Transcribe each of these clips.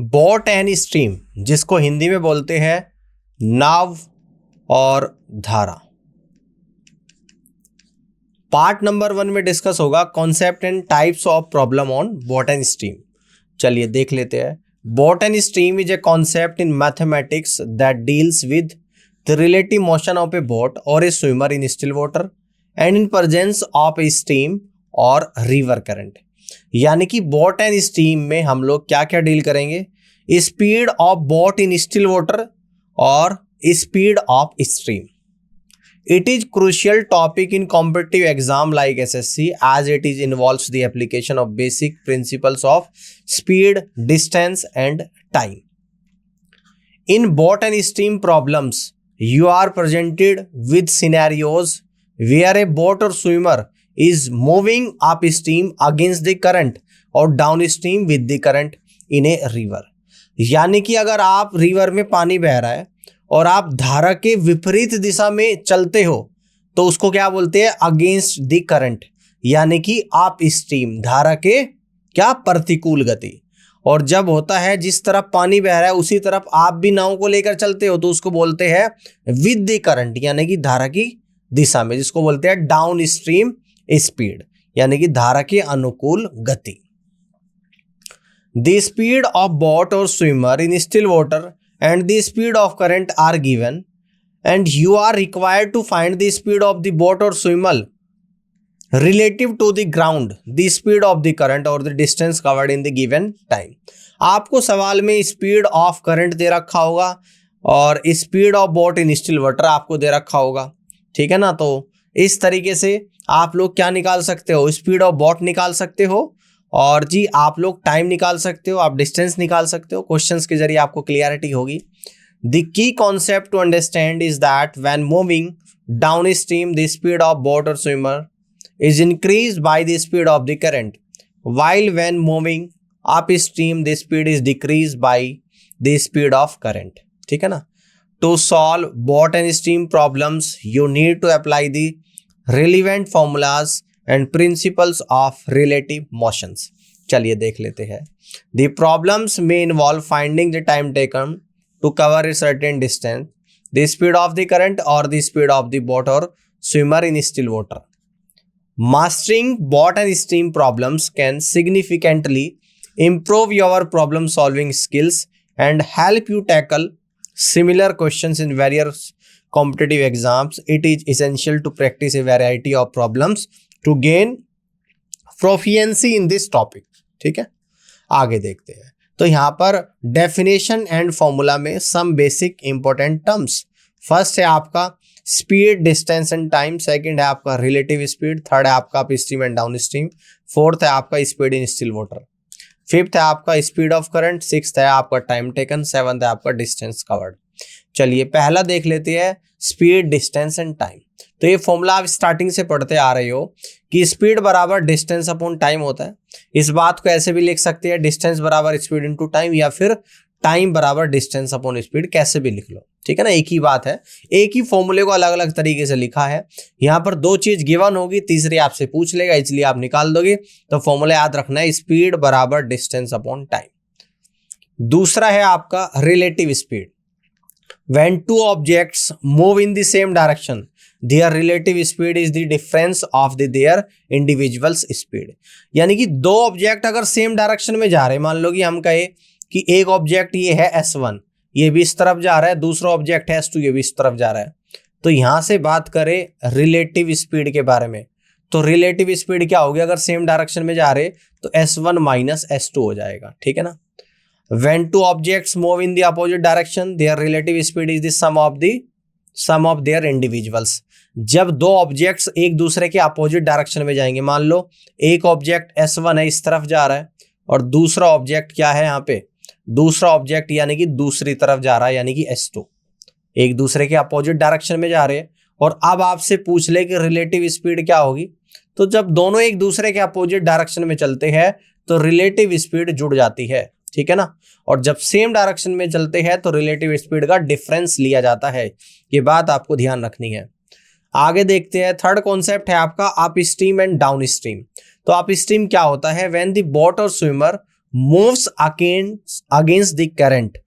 Boat and stream, जिसको हिंदी में बोलते हैं नाव और धारा। पार्ट नंबर 1 में डिस्कस होगा concept and types of problem on boat and stream. चलिए देख लेते हैं। Boat and stream is a concept in mathematics that deals with the relative motion of a boat और a swimmer in still water and in presence of a stream और river current. यानी कि boat and stream में हम लोग क्या क्या deal करेंगे, speed of boat in still water और speed of stream. It is crucial topic in competitive exam like SSC as it is involves the application of basic principles of speed, distance and time. In boat and stream problems, you are presented with scenarios where a boat or swimmer is moving upstream against the current or downstream with the current in a river. यानी कि अगर आप river में पानी बह रहा है और आप धारा के विपरीत दिशा में चलते हो तो उसको क्या बोलते हैं, अगेंस्ट द करंट, यानी कि आप स्ट्रीम, धारा के क्या प्रतिकूल गति। और जब होता है जिस तरफ पानी बह रहा है उसी तरफ आप भी नाव को लेकर चलते हो तो उसको बोलते हैं विद द करंट, यानी कि धारा की दिशा में, जिसको बोलते हैं डाउन स्ट्रीम स्पीड, यानी कि धारा के अनुकूल गति। द स्पीड ऑफ बोट और swimmer in still water and the speed of current are given and you are required to find the speed of the boat or swimmer relative to the ground, the speed of the current or the distance covered in the given time। आपको सवाल में speed of current दे रखा होगा और speed of boat in still water आपको दे रखा होगा, ठीक है ना। तो इस तरीके से आप लोग क्या निकाल सकते हो, स्पीड ऑफ बोट निकाल सकते हो और जी आप लोग टाइम निकाल सकते हो, आप डिस्टेंस निकाल सकते हो। क्वेश्चंस के जरिए आपको क्लियरिटी होगी। The key concept to understand is that when moving down stream the speed of boat और swimmer is increase by the speed of the current while when moving upstream the speed is decrease by the speed of current, ठीक है ना। To solve boat and stream problems you need to apply the relevant formulas and principles of relative motions। चलिए देख लेते हैं। The problems may involve finding the time taken to cover a certain distance, the speed of the current or the speed of the boat or swimmer in still water. Mastering boat and stream problems can significantly improve your problem solving skills and help you tackle similar questions in various competitive exams. It is essential to practice a variety of problems to gain proficiency in this topic, ठीक है। आगे देखते हैं। तो यहाँ पर definition and formula में some basic important terms. First है आपका speed, distance and time. Second है आपका रिलेटिव स्पीड। थर्ड है आपका stream and down stream. Fourth है आपका speed in still water. Fifth है आपका स्पीड ऑफ करंट। सिक्स्थ है आपका टाइम टेकन। सेवंथ है आपका डिस्टेंस कवर्ड। चलिए पहला देख लेते हैं, स्पीड, डिस्टेंस एंड टाइम। तो ये फॉर्मूला आप स्टार्टिंग से पढ़ते आ रहे हो कि स्पीड बराबर डिस्टेंस अपॉन टाइम होता है। इस बात को ऐसे भी लिख सकते हैं, डिस्टेंस बराबर स्पीड इनटू टाइम, या फिर टाइम बराबर डिस्टेंस अपॉन स्पीड, कैसे भी लिख लो, ठीक है ना। एक ही बात है, एक ही फॉर्मूले को अलग अलग तरीके से लिखा है। यहाँ पर दो चीज गिवन होगी, तीसरी आपसे पूछ लेगा, इसलिए आप निकाल दोगे। तो फॉर्मूला याद रखना है, स्पीड बराबर डिस्टेंस अपॉन टाइम। दूसरा है आपका relative speed. When two objects move in the same direction, their relative speed is the difference of their individual's speed। यानी कि दो ऑब्जेक्ट अगर सेम डायरेक्शन में जा रहे हैं, मान लो कि हम कहे कि एक ऑब्जेक्ट ये है S1, ये भी इस तरफ जा रहा है, दूसरा ऑब्जेक्ट है S2, ये भी इस तरफ जा रहा है। तो यहां से बात करें रिलेटिव स्पीड के बारे में, तो रिलेटिव स्पीड क्या होगी, अगर सेम डायरेक्शन में जा रहे तो S1 माइनस S2 हो जाएगा, ठीक है ना। When two objects move in the opposite direction, their relative speed is the sum of their individuals। जब दो ऑब्जेक्ट्स एक दूसरे के अपोजिट डायरेक्शन में जाएंगे, मान लो एक ऑब्जेक्ट S1 है, इस तरफ जा रहा है, और दूसरा ऑब्जेक्ट क्या है यहाँ पे, दूसरा ऑब्जेक्ट यानी कि दूसरी तरफ जा रहा है, यानी कि S2, एक दूसरे के अपोजिट डायरेक्शन में जा रहे हैं। और अब आपसे पूछ ले कि रिलेटिव स्पीड क्या होगी, तो जब दोनों एक दूसरे के अपोजिट डायरेक्शन में चलते हैं तो रिलेटिव स्पीड जुड़ जाती है, ठीक है ना। और जब सेम डायरेक्शन में चलते हैं तो रिलेटिव स्पीड का डिफरेंस लिया जाता है, ये बात आपको ध्यान रखनी है। आगे देखते हैं, थर्ड कॉन्सेप्ट है आपका up stream and down stream. तो अप स्ट्रीम क्या होता है, व्हेन द बोट और swimmer moves against the current.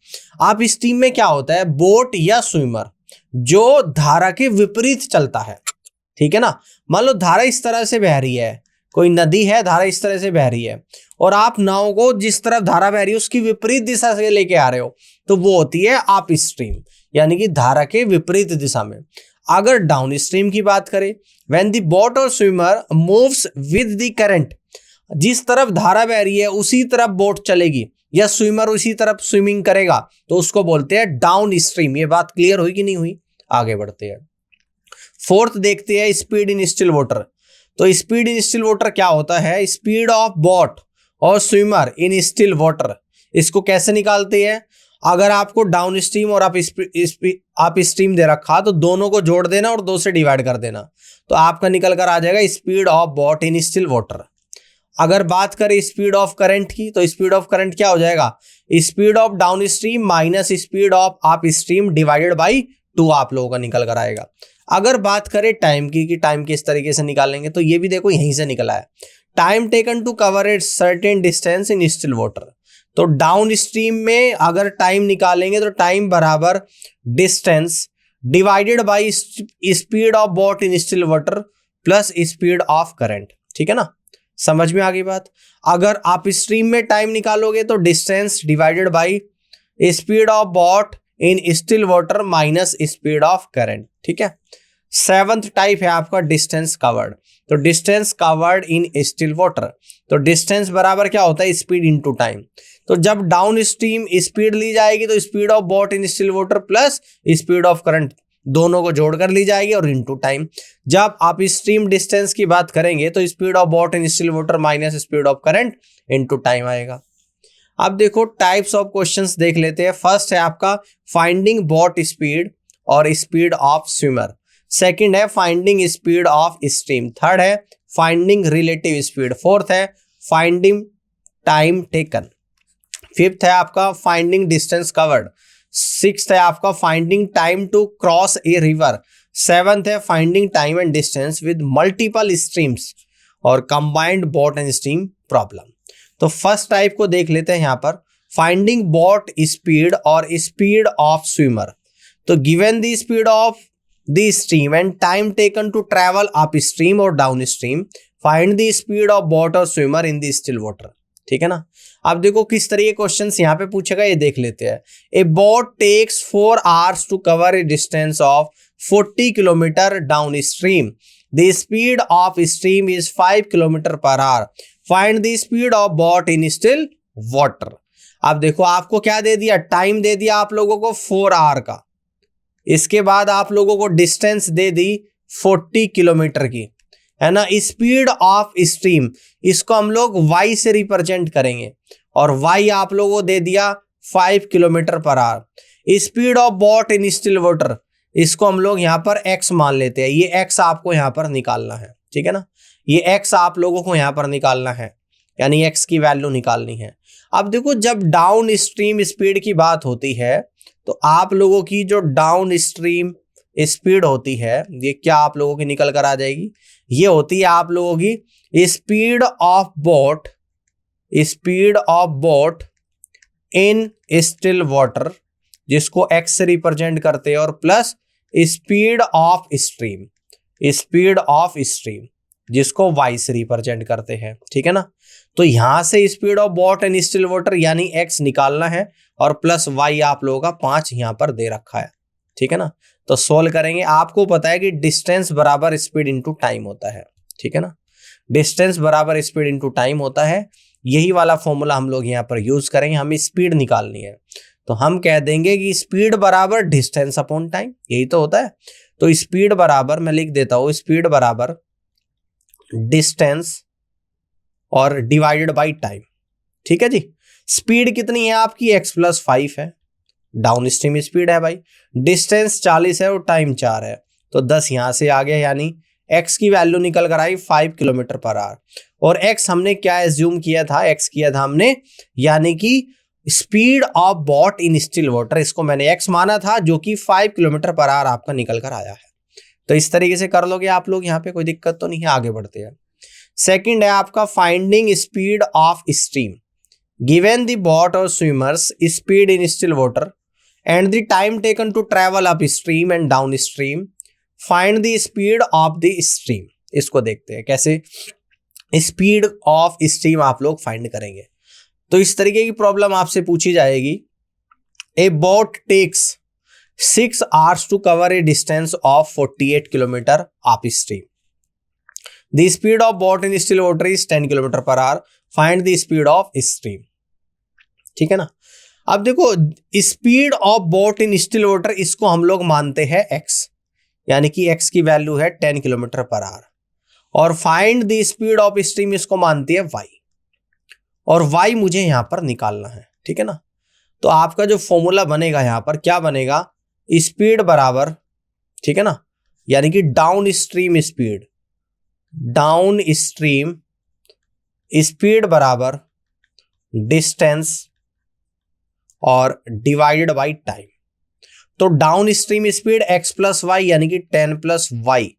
आप स्ट्रीम में क्या होता है, बोट या स्विमर जो धारा के विपरीत चलता है, ठीक है ना। मान लो धारा इस तरह से बह रही है, कोई नदी है, धारा इस तरह से बह रही है और आप नाव को जिस तरफ धारा बह रही है उसकी विपरीत दिशा से लेके आ रहे हो, तो वो होती है अप स्ट्रीम, यानी कि धारा के विपरीत दिशा में। अगर डाउन स्ट्रीम की बात करें, व्हेन द बोट और swimmer moves with the current, जिस तरफ धारा बह रही है उसी तरफ बोट चलेगी या स्विमर उसी तरफ स्विमिंग करेगा, तो उसको बोलते हैं डाउन स्ट्रीम। ये बात क्लियर हुई कि नहीं हुई? आगे बढ़ते हैं। फोर्थ देखते हैं स्पीड इन स्टिल वाटर। तो स्पीड इन स्टिल वाटर क्या होता है? स्पीड ऑफ बोट और स्विमर इन स्टिल वाटर। इसको कैसे निकालते हैं? अगर आपको डाउन स्ट्रीम और अप स्ट्रीम दे रखा तो दोनों को जोड़ देना और 2 से डिवाइड कर देना, तो आपका निकल कर आ जाएगा speed of boat in still water. अगर बात करें स्पीड ऑफ करंट की, तो स्पीड ऑफ करंट क्या हो जाएगा? Speed of down stream minus speed of up stream divided by 2 आप लोगों का निकल कर आएगा। अगर बात करें टाइम की कि टाइम किस तरीके से निकालेंगे, तो ये भी देखो यहीं से निकला है। Time taken to cover a certain distance in still water. तो डाउन स्ट्रीम में अगर टाइम निकालेंगे तो टाइम बराबर distance divided by speed of boat in still water plus speed of current, ठीक है ना। समझ में आ गई बात? अगर आप स्ट्रीम में टाइम निकालोगे तो distance divided by speed of boat in still water minus speed of current, ठीक है। 7th टाइप है आपका डिस्टेंस कवर्ड। तो distance covered in still water, तो डिस्टेंस बराबर क्या होता है? Speed into time. तो जब डाउन स्ट्रीम स्पीड ली जाएगी तो speed of boat in still water plus speed of current दोनों को जोड़कर ली जाएगी और इनटू टाइम। जब आप स्ट्रीम डिस्टेंस की बात करेंगे तो speed of boat in still water minus speed of current into time आएगा। अब देखो टाइप्स ऑफ क्वेश्चंस देख लेते हैं। फर्स्ट है आपका फाइंडिंग बोट स्पीड और स्पीड ऑफ स्विमर। सेकंड है finding speed of stream. Third है फाइंडिंग रिलेटिव स्पीड। फोर्थ है फाइंडिंग टाइम टेकन। फिफ्थ है आपका फाइंडिंग डिस्टेंस कवर्ड। सिक्स्थ है आपका finding time to cross a river. Seventh है finding time and distance with multiple streams और combined boat and stream problem. तो first type को देख लेते हैं यहाँ पर, फाइंडिंग बोट स्पीड और स्पीड ऑफ स्विमर। तो given the speed of the stream and time taken to travel upstream और downstream, find the speed of boat और swimmer in the still water, ठीक है ना। अब देखो किस तरह के क्वेश्चंस यहाँ पे पूछेगा, ये देख लेते हैं। A boat takes 4 hours to cover a distance of 40 kilometre down stream. The speed of stream is 5 kilometre per hour. Find the speed of boat in still water. अब देखो आपको क्या दे दिया? टाइम दे दिया आप लोगों को 4 hour का। इसके बाद आप लोगों को डिस्टेंस दे दी 40 किलोमीटर की, है ना। स्पीड ऑफ स्ट्रीम इसको हम लोग y से रिप्रेजेंट करेंगे और y आप लोगों को दे दिया 5 kilometre per our. Speed of boat in still water इसको हम लोग यहाँ पर x मान लेते हैं। ये x आपको यहाँ पर निकालना है, ठीक है ना। ये x आप लोगों को यहाँ पर निकालना है, यानी x की वैल्यू निकालनी है। अब देखो जब डाउन स्ट्रीम स्पीड की बात होती है तो आप लोगों की जो डाउन स्ट्रीम स्पीड होती है ये क्या आप लोगों की निकल कर आ जाएगी? ये होती है आप लोगों की speed of boat in still water, जिसको x से रिप्रेजेंट करते हैं, और प्लस स्पीड ऑफ स्ट्रीम जिसको y से रिप्रेजेंट करते हैं, ठीक है ना। तो यहां से speed of boat in still water यानी x निकालना है और प्लस y आप लोगों का 5 यहां पर दे रखा है, ठीक है ना। तो सोल्व करेंगे। आपको पता है कि डिस्टेंस बराबर स्पीड इनटू टाइम होता है, ठीक है ना। डिस्टेंस बराबर स्पीड इनटू टाइम होता है। यही वाला फॉर्मूला हम लोग यहाँ पर यूज करेंगे। हमें स्पीड निकालनी है तो हम कह देंगे कि स्पीड बराबर डिस्टेंस अपॉन टाइम, यही तो होता है। तो स्पीड बराबर, मैं लिख देता हूं, स्पीड बराबर डिस्टेंस और डिवाइडेड बाई टाइम, ठीक है जी। स्पीड कितनी है आपकी? x+5 है, डाउन स्ट्रीम स्पीड है भाई। डिस्टेंस 40 है और टाइम 4 है, तो 10 यहां से आ गया, यानी x की वैल्यू निकल कर आई 5 किलोमीटर पर आवर। और x हमने क्या एज्यूम किया था? x किया था हमने यानी कि speed of boat in still water, इसको मैंने x माना था, जो कि 5 किलोमीटर पर आवर आपका निकल कर आया है। तो इस तरीके से कर लोगे आप लोग, यहाँ पे कोई दिक्कत तो नहीं है। आगे बढ़ते हैं। सेकंड है आपका finding speed of stream. Given the boat और swimmer's speed in still water and the time taken to travel upstream and down stream, find the speed of the stream. इसको देखते हैं कैसे स्पीड ऑफ स्ट्रीम आप लोग find करेंगे। तो इस तरीके की प्रॉब्लम आपसे पूछी जाएगी। A boat takes 6 hours to cover a distance of 48 kilometer upstream. The speed of boat in still water is 10 kilometer per hour. Find the speed of stream. ठीक है ना। अब देखो speed of boat in still water, इसको हम लोग मानते हैं x, यानी कि x की वैल्यू है 10 किलोमीटर पर आवर, और find the speed of stream इसको मानती है y, और y मुझे यहां पर निकालना है। ठीक है ना। तो आपका जो फॉर्मूला बनेगा यहां पर क्या बनेगा, स्पीड बराबर, ठीक है ना, यानी कि डाउन स्ट्रीम स्पीड बराबर डिस्टेंस और डिवाइडेड बाय टाइम। तो down stream speed x plus y यानी कि 10 plus y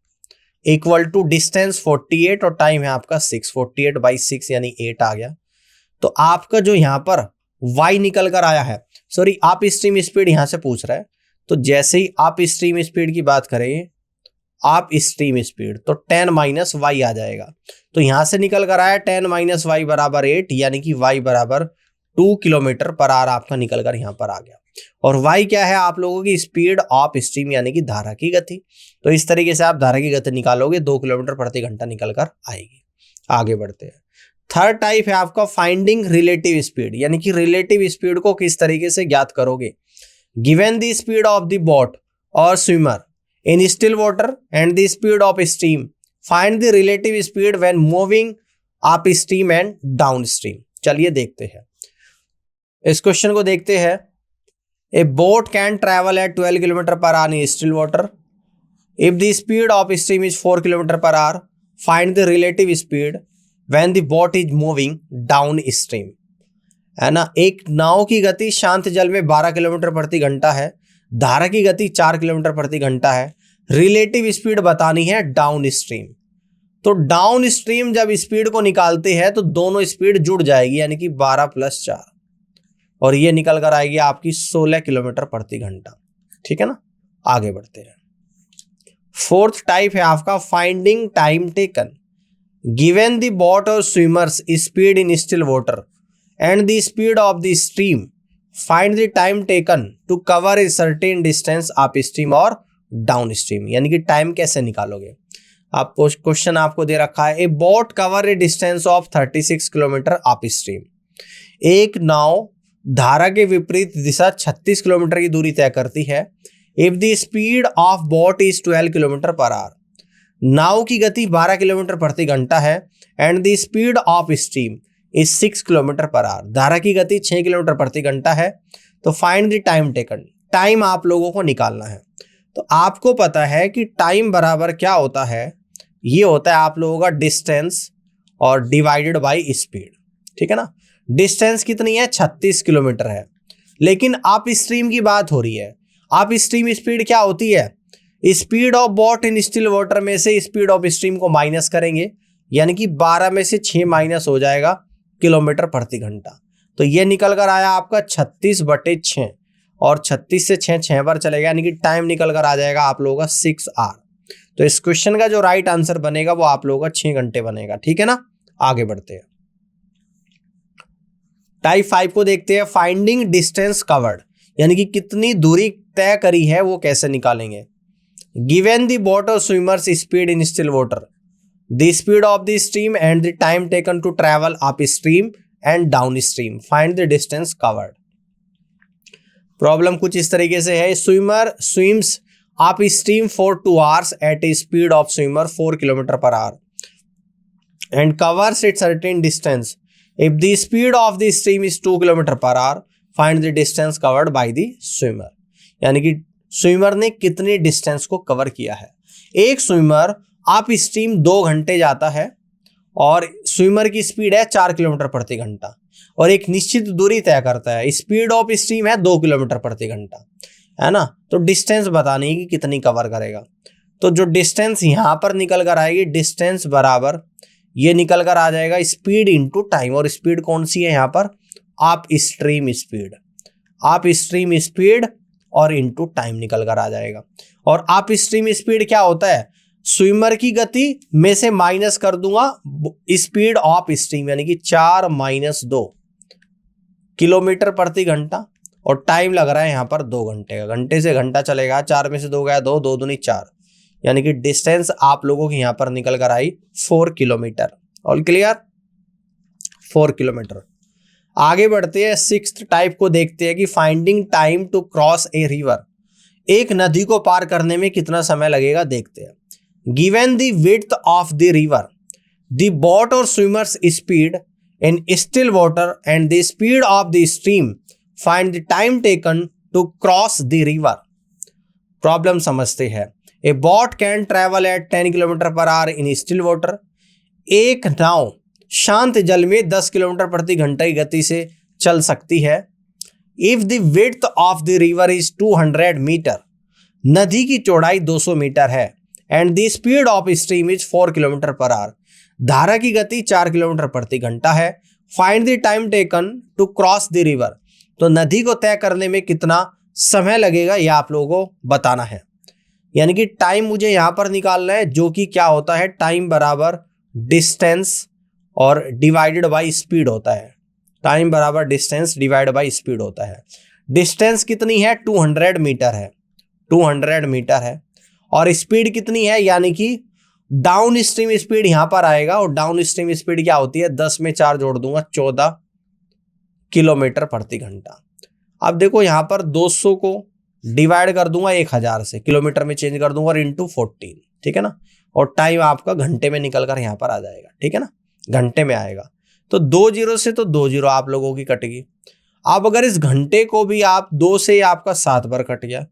equal to distance 48 और टाइम है आपका 6, 48 बाई 6 यानी 8 आ गया। तो आपका जो यहां पर y निकल कर आया है, सॉरी आप स्ट्रीम स्पीड यहां से पूछ रहा है, तो जैसे ही आप स्ट्रीम स्पीड की बात करें, आप स्ट्रीम स्पीड तो 10 माइनस वाई आ जाएगा। तो यहां से निकल कर आया 10 माइनस वाई बराबर 8, यानी कि वाई बराबर 2 किलोमीटर पर आवर आपका निकल कर यहां पर आ गया। और वाई क्या है आप लोगों की स्पीड ऑफ स्ट्रीम यानी कि धारा की गति। तो इस तरीके से आप धारा की गति निकालोगे, 2 किलोमीटर प्रति घंटा निकल कर आएगी। आगे बढ़ते हैं। थर्ड टाइप है आपका फाइंडिंग रिलेटिव स्पीड, यानी कि रिलेटिव स्पीड को किस तरीके से ज्ञात करोगे। Given the speed of the boat or swimmer in still water and the speed of stream, find the relative speed when moving upstream and downstream. चलिए देखते हैं इस क्वेश्चन को देखते हैं। A boat can travel at 12 km per hour in still water. If the speed of stream is 4 km per hour, find the relative speed when the boat is moving downstream. है ना। एक नाव की गति शांत जल में 12 किलोमीटर प्रति घंटा है, धारा की गति 4 किलोमीटर प्रति घंटा है, रिलेटिव स्पीड बतानी है डाउन स्ट्रीम। तो डाउन स्ट्रीम जब स्पीड को निकालते हैं तो दोनों स्पीड जुड़ जाएगी, यानी कि 12 प्लस 4, और ये निकल कर आएगी आपकी 16 किलोमीटर प्रति घंटा। ठीक है ना। आगे बढ़ते हैं। फोर्थ टाइप है आपका finding time taken. Given the boat और swimmer's speed in still water and the speed of the stream, find the time taken to cover a certain distance upstream or downstream। यानी कि time कैसे निकालोगे। आप question आपको दे रखा है, ए boat cover a distance of 36 kilometre upstream. एक नाव धारा के विपरीत दिशा 36 किलोमीटर की दूरी तय करती है। If the speed of boat is 12 kilometre per hour, नाव की गति 12 किलोमीटर प्रति घंटा है, and the speed of stream is 6 kilometre per hour, धारा की गति 6 किलोमीटर प्रति घंटा है। तो find the time taken, time आप लोगों को निकालना है। तो आपको पता है कि टाइम बराबर क्या होता है, ये होता है आप लोगों का डिस्टेंस और डिवाइडेड बाय स्पीड। ठीक है ना। डिस्टेंस कितनी है, 36 किलोमीटर है, लेकिन आप स्ट्रीम की बात हो रही है। आप स्ट्रीम स्पीड क्या होती है, speed of boat in still water में से स्पीड ऑफ स्ट्रीम को माइनस करेंगे, यानी कि 12 में से 6 माइनस हो जाएगा किलोमीटर प्रति घंटा। तो ये निकल कर आया आपका 36/6, और 36 से 6 बार चलेगा, यानी कि टाइम निकल कर आ जाएगा आप लोगों का 6 आवर। तो इस क्वेश्चन का जो राइट आंसर बनेगा वो आप लोगों का 6 घंटे बनेगा। ठीक है ना। आगे बढ़ते हैं। टाइप 5 को देखते हैं, फाइंडिंग डिस्टेंस कवर्ड, यानी कि कितनी दूरी तय करी है वो कैसे निकालेंगे। गिवन द बोट और swimmer's speed in still water, the speed of the stream and the time taken to travel upstream and downstream, find the distance covered। Problem कुछ इस तरीके से है। Swimmer swims up stream for 2 hours at a speed of swimmer 4 kilometre per our and covers a certain distance। If the speed of the stream is 2 kilometre per our, find the distance covered by the swimmer। यानी कि swimmer ने कितनी distance को cover किया है। एक swimmer आप stream 2 घंटे जाता है और स्विमर की स्पीड है 4 किलोमीटर प्रति घंटा, और एक निश्चित दूरी तय करता है। स्पीड ऑफ स्ट्रीम है 2 किलोमीटर प्रति घंटा, है ना। तो डिस्टेंस बतानी है कि कितनी कवर करेगा। तो जो डिस्टेंस यहां पर निकल कर आएगी, डिस्टेंस बराबर ये निकल कर आ जाएगा स्पीड इंटू टाइम, और स्पीड कौन सी है यहाँ पर आप स्ट्रीम स्पीड, आप स्ट्रीम स्पीड और इनटू टाइम निकल कर आ जाएगा। और आप स्ट्रीम स्पीड क्या होता है, स्विमर की गति में से माइनस कर दूंगा स्पीड ऑफ स्ट्रीम, यानी कि 4 - 2 किलोमीटर प्रति घंटा, और टाइम लग रहा है यहाँ पर 2 घंटे का, घंटे से घंटा चलेगा, 4 में से 2 गया 2, 2 दूनी 4, यानी कि डिस्टेंस आप लोगों की यहाँ पर निकल कर आई 4 किलोमीटर। All clear, 4 kilometre. आगे बढ़ते हैं, सिक्स्थ टाइप को देखते हैं कि finding time to cross a river, एक नदी को पार करने में कितना समय लगेगा देखते हैं। Given the width of the river, the boat और swimmer's speed in still water and the speed of the stream, find the time taken to cross the river. Problem समझते हैं। A boat can travel at 10 kilometre per hour in still water, एक नाव शांत जल में 10 kilometre प्रति घंटा की गति से चल सकती है। If the width of the river is 200 metre, नदी की चौड़ाई 200 मीटर है, and the speed of stream is 4 kilometre per hour, धारा की गति 4 किलोमीटर प्रति घंटा है। Find the time taken to cross the river, तो नदी को तय करने में कितना समय लगेगा यह आप लोगों को बताना है। यानी कि टाइम मुझे यहां पर निकालना है, जो कि क्या होता है, टाइम बराबर डिस्टेंस और डिवाइडेड बाय स्पीड होता है। टाइम बराबर डिस्टेंस डिवाइड बाय स्पीड होता है। डिस्टेंस कितनी है, 200 मीटर है, 200 मीटर है, और स्पीड कितनी है, यानी कि डाउन स्ट्रीम स्पीड यहां पर आएगा, और डाउन स्ट्रीम स्पीड क्या होती है, 10 में 4 जोड़ दूंगा 14 किलोमीटर प्रति घंटा। अब देखो यहां पर 200 को डिवाइड कर दूंगा 1000 से, किलोमीटर में चेंज कर दूंगा और इंटू 14, ठीक है ना, और टाइम आपका घंटे में निकल कर यहां पर आ जाएगा, ठीक है ना, घंटे में आएगा। तो 2 जीरो से तो 2 जीरो आप लोगों की कटेगी। अब अगर इस घंटे को भी आप 2 से आपका 7 बार कट गया,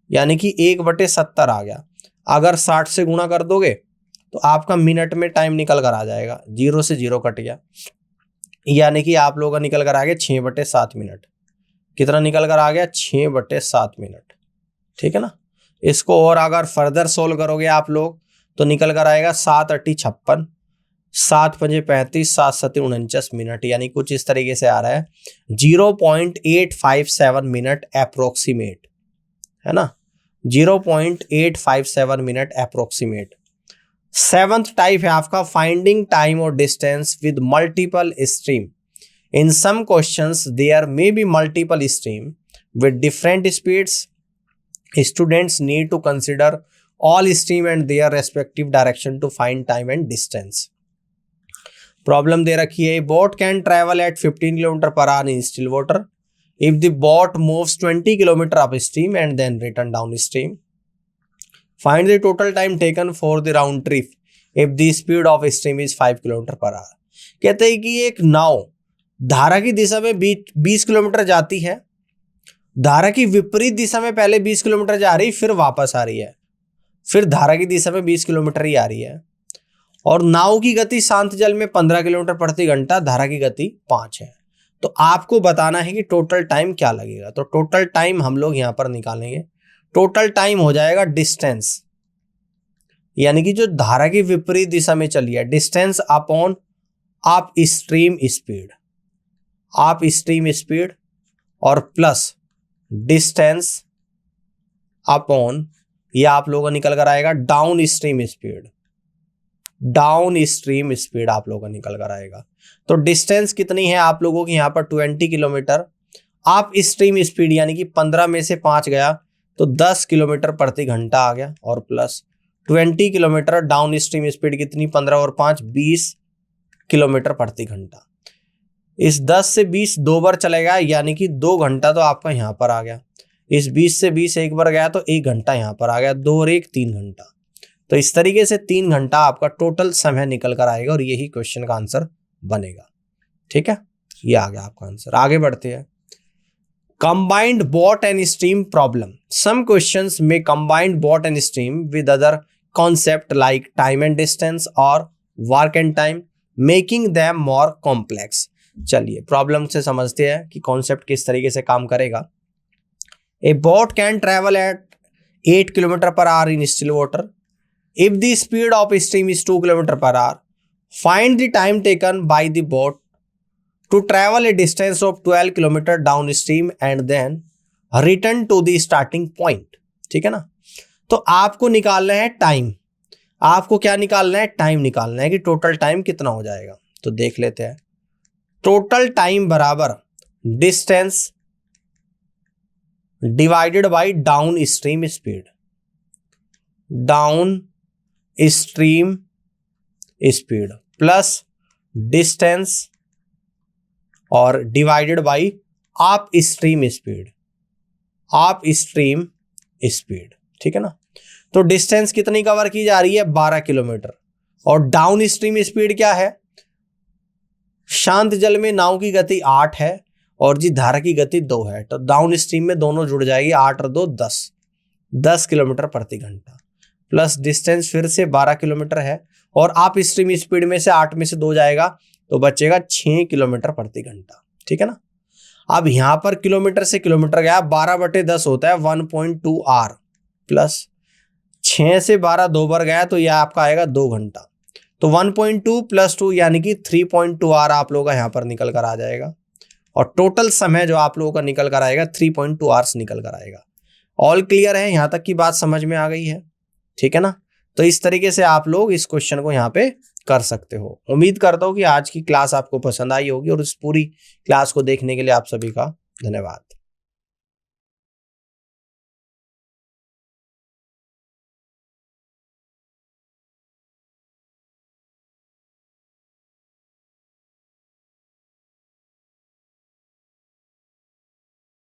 यानी कि 1/70 आ गया। अगर 60 से गुणा कर दोगे तो आपका मिनट में टाइम निकल कर आ जाएगा, 0 से 0 कट गया, यानी कि आप लोगों का निकल कर आ गया 6/7 मिनट। कितना निकल कर आ गया, 6/7 मिनट, ठीक है ना। इसको और अगर फर्दर सोल्व करोगे आप लोग तो निकल कर आएगा 7 × 8 = 56, 7 × 5 = 35, 7 × 7 = 49 मिनट, यानी कुछ इस तरीके से आ रहा है 0.857 मिनट अप्रोक्सीमेट, है ना, 0.857 मिनट अप्रोक्सीमेट। सेवंथ टाइप है आपका फाइंडिंग टाइम और distance with multiple stream. In some questions there may be multiple stream with different speeds, students need to consider all stream and their respective direction to find time and distance. Problem दे रखी है, boat can travel at 15 kilometre per hour in still water if the boat moves 20 kilometre upstream and then return downstream. Find the total time taken for the round trip if the speed of stream is 5 kilometre per our. कहते हैं कि एक नाव धारा की दिशा में 20 kilometre जाती है, धारा की विपरीत दिशा में पहले 20 किलोमीटर जा रही, फिर वापस आ रही है, फिर धारा की दिशा में 20 किलोमीटर ही आ रही है, और नाव की गति शांत जल में 15 किलोमीटर प्रति घंटा, धारा की गति 5 है। तो आपको बताना है कि टोटल टाइम क्या लगेगा। तो टोटल टाइम हम लोग यहां पर निकालेंगे। टोटल टाइम हो जाएगा डिस्टेंस, यानी कि जो धारा की विपरीत दिशा में चली है, डिस्टेंस अपॉन आप स्ट्रीम स्पीड, आप स्ट्रीम स्पीड, और प्लस डिस्टेंस अपॉन ये आप लोगों का निकल कर आएगा down stream speed, downstream speed आप लोगों का निकल कर आएगा। तो डिस्टेंस कितनी है आप लोगों की यहाँ पर 20 किलोमीटर, आप स्ट्रीम स्पीड यानी कि 15 में से 5 गया तो 10 किलोमीटर प्रति घंटा आ गया, और plus 20 kilometre down stream speed कितनी, 15 और 5 20 किलोमीटर प्रति घंटा। इस 10 से 20 2 बार चलेगा, यानी कि 2 घंटा तो आपका यहाँ पर आ गया। इस 20 से 20 एक बार गया तो 1 घंटा यहाँ पर आ गया, 2 और 1 3 घंटा। तो इस तरीके से 3 घंटा आपका टोटल समय निकल कर आएगा, और यही क्वेश्चन का आंसर बनेगा, ठीक है। ये आ गया आपका आंसर। आगे बढ़ते हैं, combined boat and stream problem. Some questions में combined boat and stream with other concept like time and distance और work and time, making them more complex. चलिए प्रॉब्लम से समझते हैं कि कॉन्सेप्ट किस तरीके से काम करेगा। A boat can travel at 8 kilometre per hour in still water if the speed of stream is 2 kilometre per hour. Find the time taken by the boat to travel a distance of 12 kilometre down stream and then return to the starting point. ठीक है ना। तो आपको निकालना है time, आपको क्या निकालना है, टाइम निकालना है कि टोटल टाइम कितना हो जाएगा। तो देख लेते हैं, टोटल टाइम बराबर distance divided by downstream speed, downstream speed plus distance और divided by upstream speed, upstream speed. ठीक है ना। तो डिस्टेंस कितनी कवर की जा रही है, 12 किलोमीटर, और डाउन स्ट्रीम स्पीड क्या है, शांत जल में नाव की गति 8 है और जी धारा की गति 2 है, तो डाउन स्ट्रीम में दोनों जुड़ जाएगी, 8 और 2 10 किलोमीटर प्रति घंटा, प्लस डिस्टेंस फिर से 12 किलोमीटर है, और आप स्ट्रीम स्पीड में से 8 में से 2 जाएगा तो बचेगा 6 किलोमीटर प्रति घंटा। ठीक है ना। अब यहां पर किलोमीटर से किलोमीटर गया, 12/10 होता है 1.2 आर, प्लस 6 से 12 2 बार गया तो यह आपका आएगा 2 घंटा, तो 1.2 + 2 यानी कि 3.2 आर आप लोगों का यहां पर निकल कर आ जाएगा, और टोटल समय जो आप लोगों का निकल कर आएगा 3.2 आवर्स निकल कर आएगा। ऑल क्लियर है, यहां तक की बात समझ में आ गई है। ठीक है ना। तो इस तरीके से आप लोग इस क्वेश्चन को यहाँ पे कर सकते हो। उम्मीद करता हूँ कि आज की क्लास आपको पसंद आई होगी, और इस पूरी क्लास को देखने के लिए आप सभी का धन्यवाद।